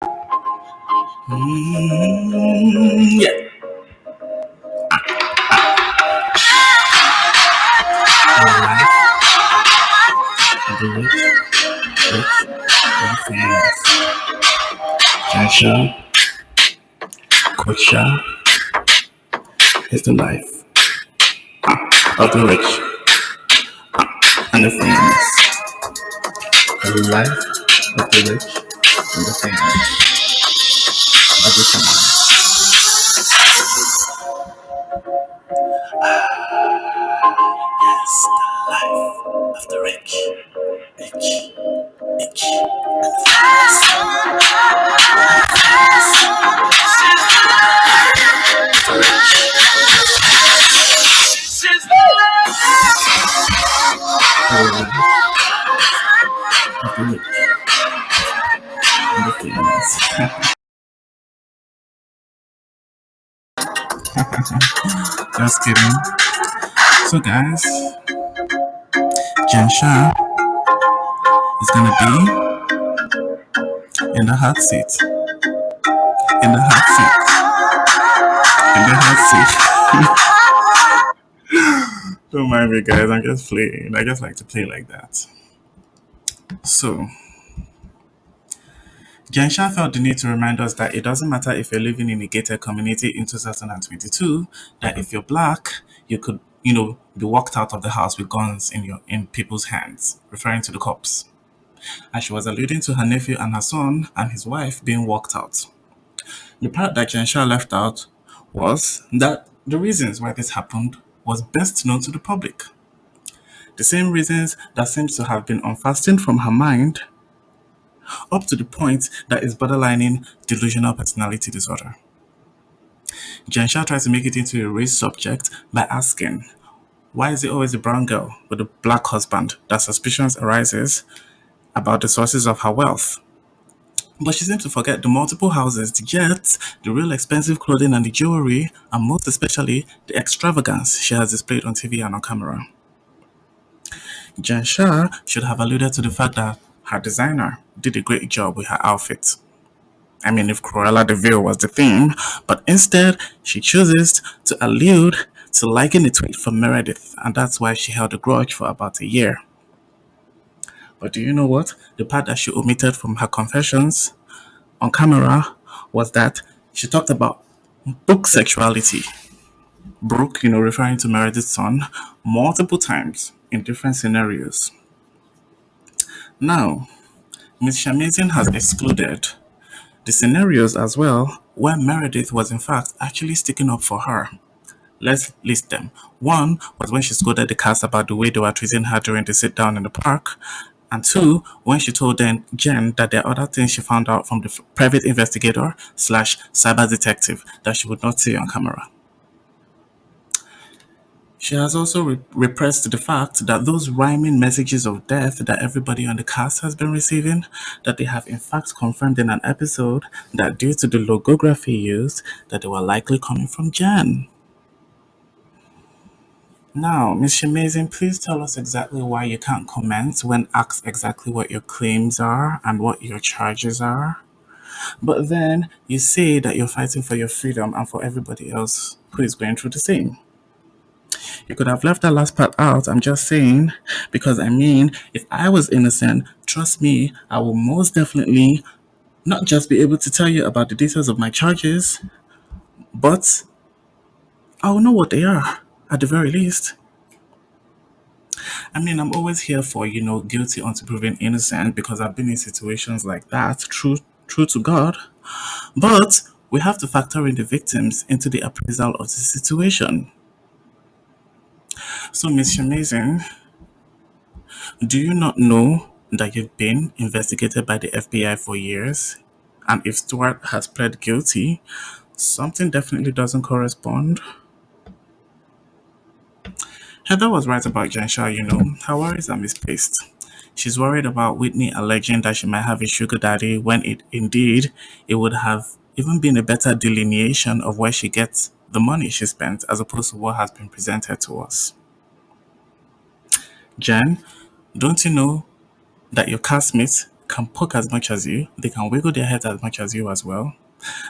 Yeah. The rich, and famous. Jen Sha, Coach Sha is the life of the rich and the famous. The life of the rich and the famous of the famous. Yes, the life of the rich, rich, rich, and the life of the rich and the famous. Just kidding. So, guys, Jen Sha is gonna be in the hot seat. In the hot seat. In the hot seat. Don't mind me, guys. I'm just playing. I just like to play like that. So, Jen Shah felt the need to remind us that it doesn't matter if you're living in a gated community in 2022, that if you're black, you could, be walked out of the house with guns in people's hands, referring to the cops. And she was alluding to her nephew and her son and his wife being walked out. The part that Jen Shah left out was that the reasons why this happened was best known to the public. The same reasons that seems to have been unfastened from her mind up to the point that is borderlining delusional personality disorder. Jen Shah tries to make it into a race subject by asking, why is it always a brown girl with a black husband that suspicions arises about the sources of her wealth? But she seems to forget the multiple houses, the jets, the real expensive clothing and the jewelry, and most especially the extravagance she has displayed on TV and on camera. Jen Shah should have alluded to the fact that her designer did a great job with her outfit. I mean, if Cruella de Vil was the theme, but instead she chooses to allude to liking a tweet from Meredith, and that's why she held a grudge for about a year. But do you know what? The part that she omitted from her confessions on camera was that she talked about book sexuality. Brooke, referring to Meredith's son, multiple times in different scenarios. Now, Miss Shamazin has excluded the scenarios as well where Meredith was in fact actually sticking up for her. Let's list them. One was when she scolded the cast about the way they were treating her during the sit down in the park. And two, when she told Jen that there are other things she found out from the private investigator slash cyber detective that she would not say on camera. She has also repressed the fact that those rhyming messages of death that everybody on the cast has been receiving, that they have in fact confirmed in an episode that due to the logography used, that they were likely coming from Jen. Now, Ms. Shamazin, please tell us exactly why you can't comment when asked exactly what your claims are and what your charges are. But then you say that you're fighting for your freedom and for everybody else who is going through the same. You could have left that last part out, I'm just saying, because I mean, if I was innocent, trust me, I will most definitely not just be able to tell you about the details of my charges, but I'll know what they are, at the very least. I mean, I'm always here for, guilty until proven innocent because I've been in situations like that, true to God. But we have to factor in the victims into the appraisal of the situation. So, Miss Shamazin, do you not know that you've been investigated by the FBI for years? And if Stuart has pled guilty, something definitely doesn't correspond. Heather was right about Jen Shah, Her worries are misplaced. She's worried about Whitney alleging that she might have a sugar daddy when it would have even been a better delineation of where she gets the money she spent as opposed to what has been presented to us. Jen, don't you know that your castmates can poke as much as you, they can wiggle their heads as much as you as well.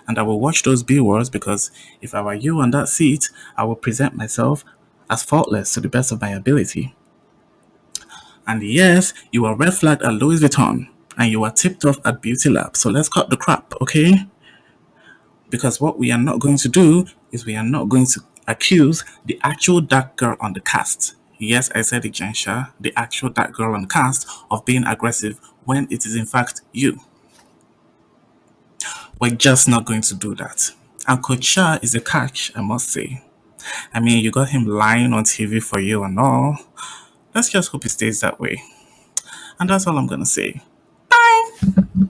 And I will watch those B words because if I were you on that seat, I will present myself as faultless to the best of my ability. And yes, you are red flagged at Louis Vuitton and you are tipped off at Beauty Lab. So let's cut the crap, okay? Because what we are not going to do is we are not going to accuse the actual dark girl on the cast. Yes, I said it, Jen Sha, the actual dark girl on the cast of being aggressive when it is in fact you. We're just not going to do that. And Coach Shah is a catch, I must say. I mean, you got him lying on TV for you and all. Let's just hope it stays that way. And that's all I'm gonna say. Bye!